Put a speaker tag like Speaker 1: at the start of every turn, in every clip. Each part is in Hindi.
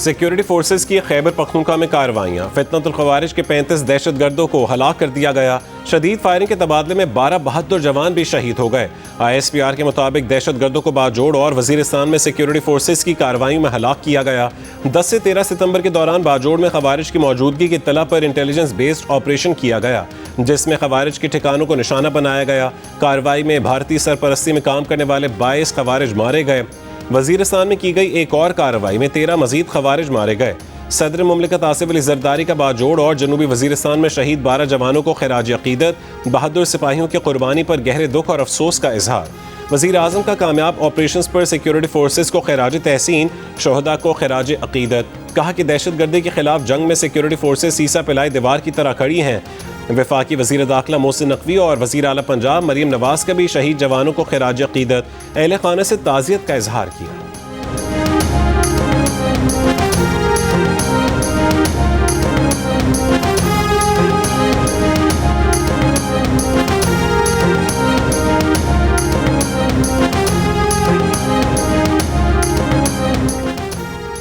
Speaker 1: सिक्योरिटी फोर्सेस की खैबर पख्तूनख्वा में कार्रवाइयाँ। फितनतुल ख़वारिज के 35 दहशतगर्दों को हलाक कर दिया गया। शदीद फायरिंग के तबादले में 12 बहादुर जवान भी शहीद हो गए। ISPR के मुताबिक दहशतगर्दों को बाजोड़ और वजीरिस्तान में सिक्योरिटी फोर्सेस की कार्रवाइयों में हलाक किया गया। 10 से 13 सितंबर के दौरान बाजोड़ में ख़वारिज की मौजूदगी की इत्तला पर इंटेलिजेंस बेस्ड ऑपरेशन किया गया, जिसमें ख़वारिज के ठिकानों को निशाना बनाया गया। कार्रवाई में भारतीय सरपरस्ती में काम करने वाले 22 ख़वारिज मारे गए। वजीरिस्तान में की गई एक और कार्रवाई में 13 मजीद ख़वारिज मारे गए। सदर मुमलिकत आसिफ अली जरदारी का बाजोड़ और जनूबी वजीरिस्तान में शहीद 12 जवानों को खिराज अकीदत, बहादुर सिपाहियों की कुर्बानी पर गहरे दुख और अफसोस का इजहार। वज़ीर आज़म का कामयाब ऑपरेशंस पर सिक्योरिटी फोर्सेस को खिराज तहसीन, शोहदा को खिराज अकीदत। कहा कि दहशतगर्दी के खिलाफ जंग में सिक्योरिटी फोर्सेस सीसा पिलाई दीवार की तरह खड़ी हैं। वफाकी वज़ीर दाखिला मोहसिन नकवी और वज़ीर आला पंजाब मरीम नवाज का भी शहीद जवानों को खिराज अकीदत, अहले खाना से ताज़ियत का इजहार किया।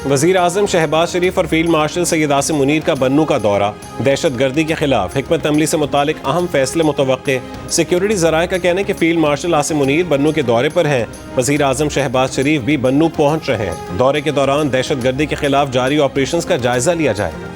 Speaker 1: वज़ीर आज़म शहबाज शरीफ और फील्ड मार्शल सैयद आसिम मुनीर का बन्नू का दौरा। दहशत गर्दी के खिलाफ हिकमत अमली से मुतालिक अहम फैसले मुतवक्के। सिक्योरिटी ज़राए का कहना है कि फील्ड मार्शल आसिम मुनीर बन्नू के दौरे पर हैं। वज़ीर आज़म शहबाज शरीफ भी बन्नू पहुँच रहे हैं। दौरे के दौरान दहशत गर्दी के खिलाफ जारी ऑपरेशंस का जायजा लिया जाएगा।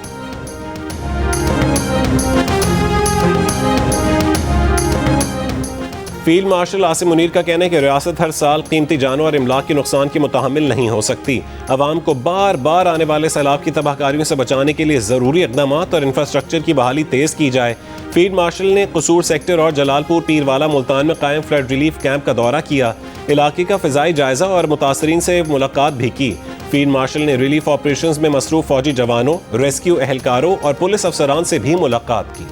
Speaker 1: फील्ड मार्शल आसिम मुनीर का कहना है कि रियासत हर साल कीमती जानों और इमलाक के नुकसान की मुतहम्मिल नहीं हो सकती। अवाम को बार बार आने वाले सैलाब की तबाहकारियों से बचाने के लिए ज़रूरी इक़दाम और इंफ्रास्ट्रक्चर की बहाली तेज़ की जाए। फील्ड मार्शल ने कसूर सेक्टर और जलालपुर पीरवाला मुल्तान में कायम फ्लड रिलीफ कैंप का दौरा किया। इलाके का फ़िज़ाई जायज़ा और मुतासरीन से मुलाकात भी की। फील्ड मार्शल ने रिलीफ ऑपरेशंस में मसरूफ़ फ़ौजी जवानों, रेस्क्यू एहलकारों और पुलिस अफसरान से भी मुलाकात की।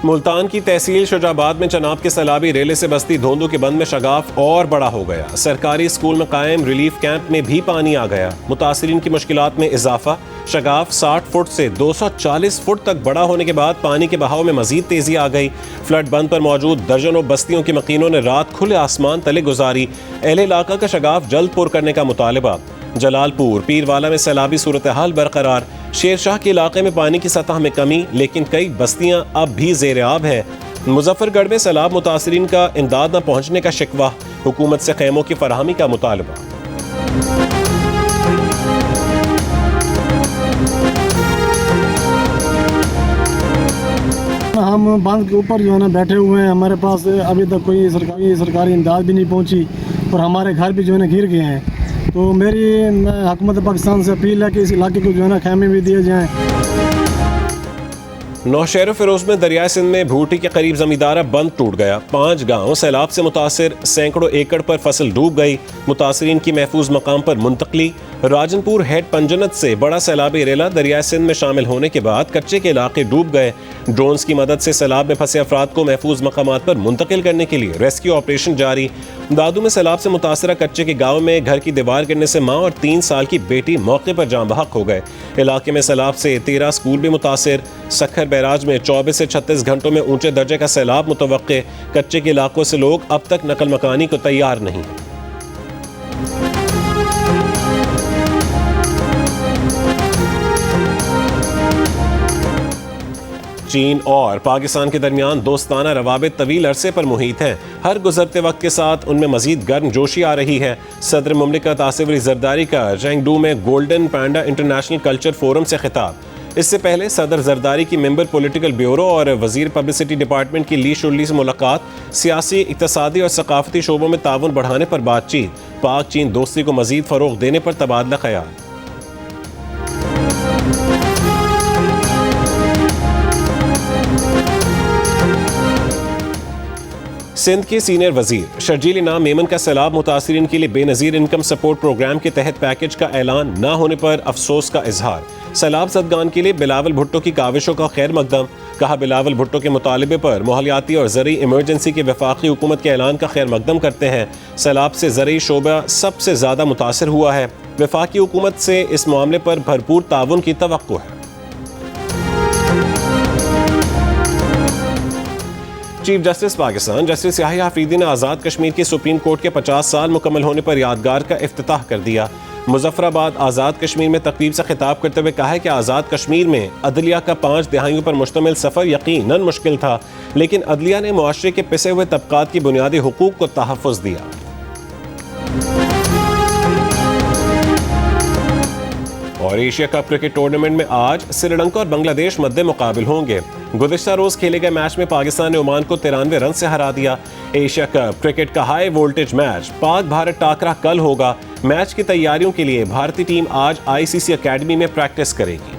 Speaker 1: मुल्तान की तहसील शुजाबाद में चनाब के सैलाबी रेले से बस्ती धोंदू के बंद में शगाफ और बड़ा हो गया। सरकारी स्कूल में कायम रिलीफ कैंप में भी पानी आ गया। मुतासरीन की मुश्किलात में इजाफा। शगाफ 60 फुट से 240 फुट तक बड़ा होने के बाद पानी के बहाव में मजीद तेजी आ गई। फ्लड बंद पर मौजूद दर्जनों बस्तियों के मकीनों ने रात खुले आसमान तले गुजारी। अहले इलाका का शगाफ जल्द पुर करने का मुतालबा। जलालपुर पीरवाला में सैलाबी सूरत हाल बरकरार। शेरशाह के इलाके में पानी की सतह में कमी, लेकिन कई बस्तियां अब भी ज़ेर आब है। मुजफ्फरगढ़ में सैलाब मुतासरीन का इमदाद न पहुंचने का शिकवा। हुकूमत से खैमों की फराहमी का मुतालबा।
Speaker 2: हम बांध के ऊपर जो है ना बैठे हुए हैं। हमारे पास अभी तक कोई सरकारी इमदाद भी नहीं पहुंची और हमारे घर भी जो है ना गिर गए हैं। तो मेरी हुकूमत पाकिस्तान से अपील है कि इस इलाके को जो है ना खैमे भी दिए जाएं।
Speaker 1: नौशहर फिरोज में दरियाए सिंध में भूटी के करीब जमींदारा बंद टूट गया। 5 गांव सैलाब से मुतासिर, सैकड़ों एकड़ पर फसल डूब गई। मुतासरीन की महफूज मकाम पर मुंतकली। राजनपुर हेड पंजनत से बड़ा सैलाबी रेला दरियाए सिंध में शामिल होने के बाद कच्चे के इलाके डूब गए। ड्रोन्स की मदद से सैलाब में फंसे अफराद को महफूज मकामात पर मुंतकिल करने के लिए रेस्क्यू ऑपरेशन जारी। दादू में सैलाब से मुतासरा कच्चे के गाँव में घर की दीवार गिरने से माँ और 3 साल की बेटी मौके पर जान बहक हो गए। इलाके में सैलाब से 13 स्कूल भी मुतासिर। सखर बैराज में 24 से 36 घंटों में ऊंचे दर्जे का सैलाब मुतवक्के। कच्चे के इलाकों से लोग अब तक नकल मकानी को तैयार नहीं। चीन और पाकिस्तान के दरमियान दोस्ताना रवाबित तवील अरसे पर मुहीत हैं। हर गुजरते वक्त के साथ उनमें मजीद गर्म जोशी आ रही है। सदर मुमलिकत आसिफ अली जरदारी का चेंगडू में गोल्डन पैंडा इंटरनेशनल कल्चर फोरम से खिताब। इससे पहले सदर जरदारी की मेंबर पॉलिटिकल ब्यूरो और वजीर पब्लिसिटी डिपार्टमेंट की ली शुरली से मुलाकात। सियासी, इक्तसादी और सकाफती शोबों में ताउन बढ़ाने पर बातचीत। पाक चीन दोस्ती को मजीद फरोग देने पर तबादला ख्याल। सिंध के सीनियर वजीर शर्जील इनाम मेमन का सैलाब मुतासरीन के लिए बेनज़ीर इनकम सपोर्ट प्रोग्राम के तहत पैकेज का ऐलान न होने पर अफसोस का इजहार। सैलाब ज़दगान के लिए बिलावल भुट्टो की काविशों का खैर मकदम। कहा, बिलावल भुट्टो के मुतालबे पर माहौलियाती और ज़रूरी इमरजेंसी के वफाकी हुकूमत के ऐलान का खैर मकदम करते हैं। सैलाब से ज़रूरी शोबा सबसे ज़्यादा मुतासर हुआ है। वफाकी हुकूमत से इस मामले पर भरपूर ताउन की तवक्को है। Chief justice Pakistan justice Yahya Afridi ने आज़ाद कश्मीर की सुप्रीम कोर्ट के 50 साल मुकम्मल होने पर यादगार का इफ्तिताह कर दिया। मुजफ्फराबाद आज़ाद कश्मीर में तकरीब से खिताब करते हुए कहा है कि आज़ाद कश्मीर में अदलिया का 5 दिहाइयों पर मुश्तमिल सफ़र यकीनन मुश्किल था, लेकिन अदलिया ने मुआशरे के पिसे हुए तबकात की बुनियादी हुकूक को तहफ़्फ़ुज़ दिया। और एशिया कप क्रिकेट टूर्नामेंट में आज श्रीलंका और बांग्लादेश मध्य मुकाबिल होंगे। गुज़िश्ता रोज खेले गए मैच में पाकिस्तान ने ओमान को 93 रन से हरा दिया। एशिया कप क्रिकेट का high voltage match Pak Bharat टाकरा कल होगा। मैच की तैयारियों के लिए भारतीय टीम आज ICC अकेडमी में प्रैक्टिस करेगी।